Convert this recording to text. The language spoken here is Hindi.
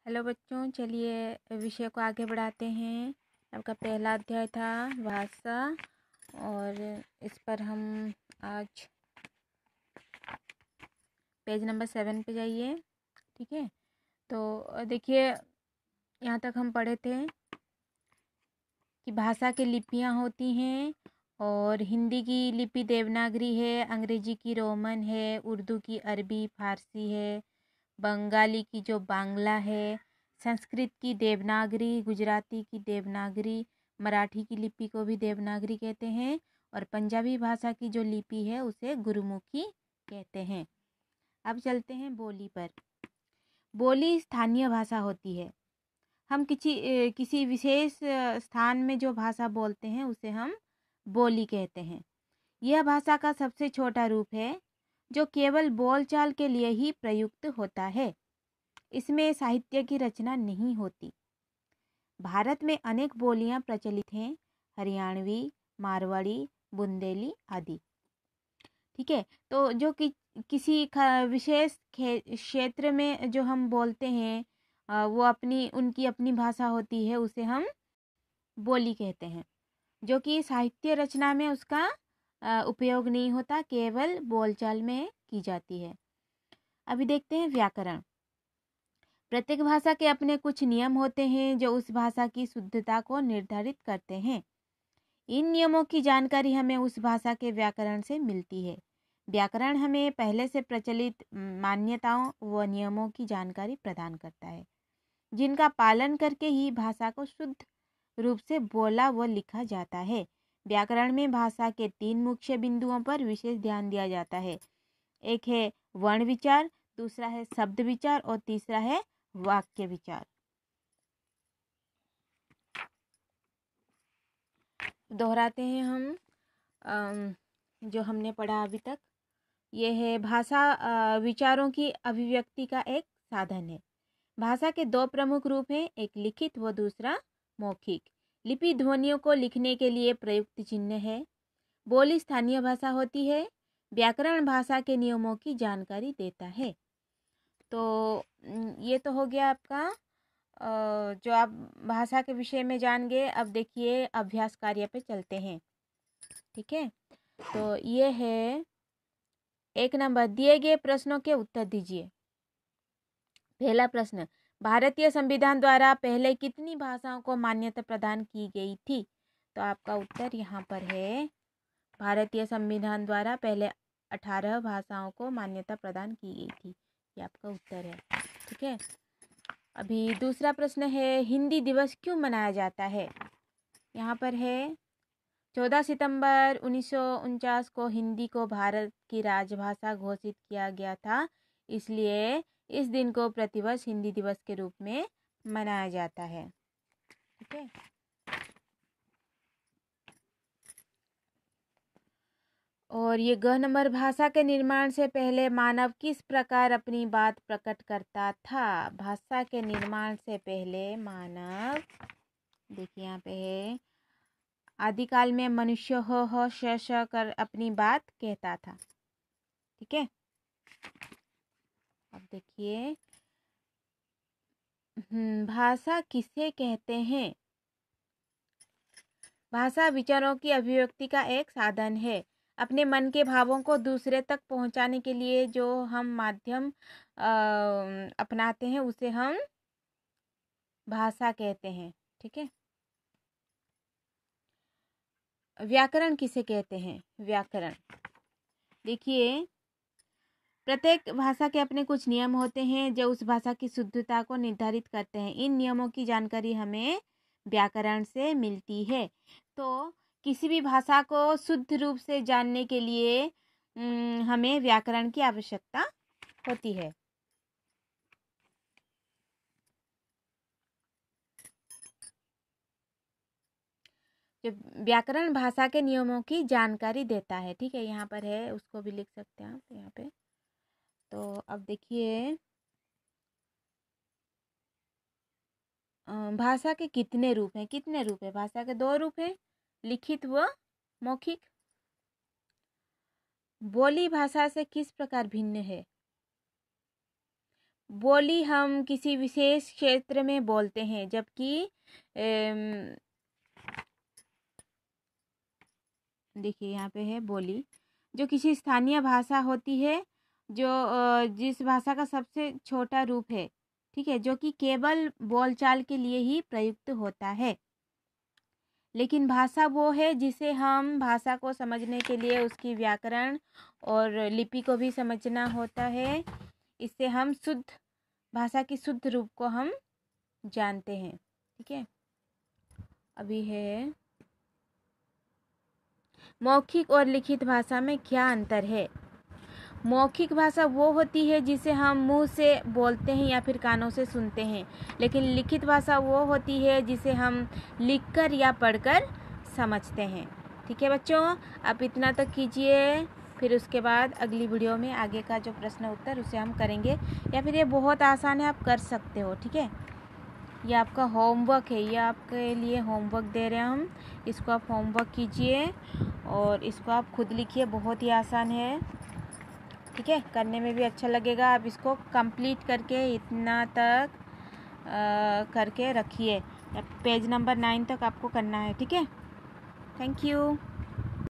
हेलो बच्चों, चलिए विषय को आगे बढ़ाते हैं। आपका पहला अध्याय था भाषा, और इस पर हम आज पेज नंबर 7 पे जाइए। ठीक है, तो देखिए यहाँ तक हम पढ़े थे कि भाषा की लिपियाँ होती हैं, और हिंदी की लिपि देवनागरी है, अंग्रेजी की रोमन है, उर्दू की अरबी फारसी है, बंगाली की जो बांग्ला है, संस्कृत की देवनागरी, गुजराती की देवनागरी, मराठी की लिपि को भी देवनागरी कहते हैं, और पंजाबी भाषा की जो लिपि है उसे गुरुमुखी कहते हैं। अब चलते हैं बोली पर। बोली स्थानीय भाषा होती है। हम किसी विशेष स्थान में जो भाषा बोलते हैं उसे हम बोली कहते हैं। यह भाषा का सबसे छोटा रूप है जो केवल बोलचाल के लिए ही प्रयुक्त होता है। इसमें साहित्य की रचना नहीं होती। भारत में अनेक बोलियां प्रचलित हैं, हरियाणवी, मारवाड़ी, बुंदेली आदि। ठीक है, तो जो किसी विशेष क्षेत्र में जो हम बोलते हैं वो उनकी अपनी भाषा होती है, उसे हम बोली कहते हैं। जो कि साहित्य रचना में उसका उपयोग नहीं होता, केवल बोलचाल में की जाती है। अभी देखते हैं व्याकरण। प्रत्येक भाषा के अपने कुछ नियम होते हैं जो उस भाषा की शुद्धता को निर्धारित करते हैं। इन नियमों की जानकारी हमें उस भाषा के व्याकरण से मिलती है। व्याकरण हमें पहले से प्रचलित मान्यताओं व नियमों की जानकारी प्रदान करता है, जिनका पालन करके ही भाषा को शुद्ध रूप से बोला व लिखा जाता है। व्याकरण में भाषा के 3 मुख्य बिंदुओं पर विशेष ध्यान दिया जाता है। एक है वर्ण विचार, दूसरा है शब्द विचार, और तीसरा है वाक्य विचार। दोहराते हैं हम जो हमने पढ़ा अभी तक। ये है भाषा विचारों की अभिव्यक्ति का एक साधन है। भाषा के 2 प्रमुख रूप हैं, एक लिखित व दूसरा मौखिक। लिपि ध्वनियों को लिखने के लिए प्रयुक्त चिन्ह है। बोली स्थानीय भाषा होती है। व्याकरण भाषा के नियमों की जानकारी देता है। तो ये तो हो गया आपका जो आप भाषा के विषय में जान गए। अब देखिए अभ्यास कार्य पे चलते हैं। ठीक है, तो ये है 1 नंबर, दिए गए प्रश्नों के उत्तर दीजिए। पहला प्रश्न, भारतीय संविधान द्वारा पहले कितनी भाषाओं को मान्यता प्रदान की गई थी? तो आपका उत्तर यहाँ पर है, भारतीय संविधान द्वारा पहले 18 भाषाओं को मान्यता प्रदान की गई थी। ये आपका उत्तर है। ठीक है, अभी दूसरा प्रश्न है, हिंदी दिवस क्यों मनाया जाता है? यहाँ पर है, 14 सितंबर 1949 को हिंदी को भारत की राजभाषा घोषित किया गया था, इसलिए इस दिन को प्रतिवर्ष हिंदी दिवस के रूप में मनाया जाता है। ठीक है, और ये ग नंबर, भाषा के निर्माण से पहले मानव किस प्रकार अपनी बात प्रकट करता था? भाषा के निर्माण से पहले मानव, देखिए यहाँ पे है, आदिकाल में मनुष्य ह श श कर अपनी बात कहता था। ठीक है, अब देखिए भाषा किसे कहते हैं? भाषा विचारों की अभिव्यक्ति का एक साधन है। अपने मन के भावों को दूसरे तक पहुंचाने के लिए जो हम माध्यम अपनाते हैं उसे हम भाषा कहते हैं। ठीक है, व्याकरण किसे कहते हैं? व्याकरण, देखिए प्रत्येक भाषा के अपने कुछ नियम होते हैं जो उस भाषा की शुद्धता को निर्धारित करते हैं। इन नियमों की जानकारी हमें व्याकरण से मिलती है। तो किसी भी भाषा को शुद्ध रूप से जानने के लिए हमें व्याकरण की आवश्यकता होती है। जो व्याकरण भाषा के नियमों की जानकारी देता है। ठीक है, यहाँ पर है, उसको भी लिख सकते हैं आप यहाँ पे। तो अब देखिए भाषा के कितने रूप हैं? कितने रूप है? भाषा के 2 रूप हैं, लिखित व मौखिक। बोली भाषा से किस प्रकार भिन्न है? बोली हम किसी विशेष क्षेत्र में बोलते हैं, जबकि देखिए यहाँ पे है बोली, जो किसी स्थानीय भाषा होती है, जो जिस भाषा का सबसे छोटा रूप है, ठीक है, जो कि केवल बोलचाल के लिए ही प्रयुक्त होता है। लेकिन भाषा वो है जिसे हम भाषा को समझने के लिए उसकी व्याकरण और लिपि को भी समझना होता है। इससे हम शुद्ध भाषा की शुद्ध रूप को हम जानते हैं। ठीक है, अभी है मौखिक और लिखित भाषा में क्या अंतर है। मौखिक भाषा वो होती है जिसे हम मुंह से बोलते हैं या फिर कानों से सुनते हैं, लेकिन लिखित भाषा वो होती है जिसे हम लिखकर या पढ़कर समझते हैं। ठीक है बच्चों, आप इतना तक कीजिए, फिर उसके बाद अगली वीडियो में आगे का जो प्रश्न उत्तर उसे हम करेंगे, या फिर ये बहुत आसान है, आप कर सकते हो। ठीक है, ये आपका होमवर्क है, ये आपके लिए होमवर्क दे रहे हैं हम, इसको आप होमवर्क कीजिए और इसको आप खुद लिखिए, बहुत ही आसान है। ठीक है, करने में भी अच्छा लगेगा। आप इसको कंप्लीट करके इतना तक करके रखिए, पेज नंबर 9 तक आपको करना है। ठीक है, थैंक यू।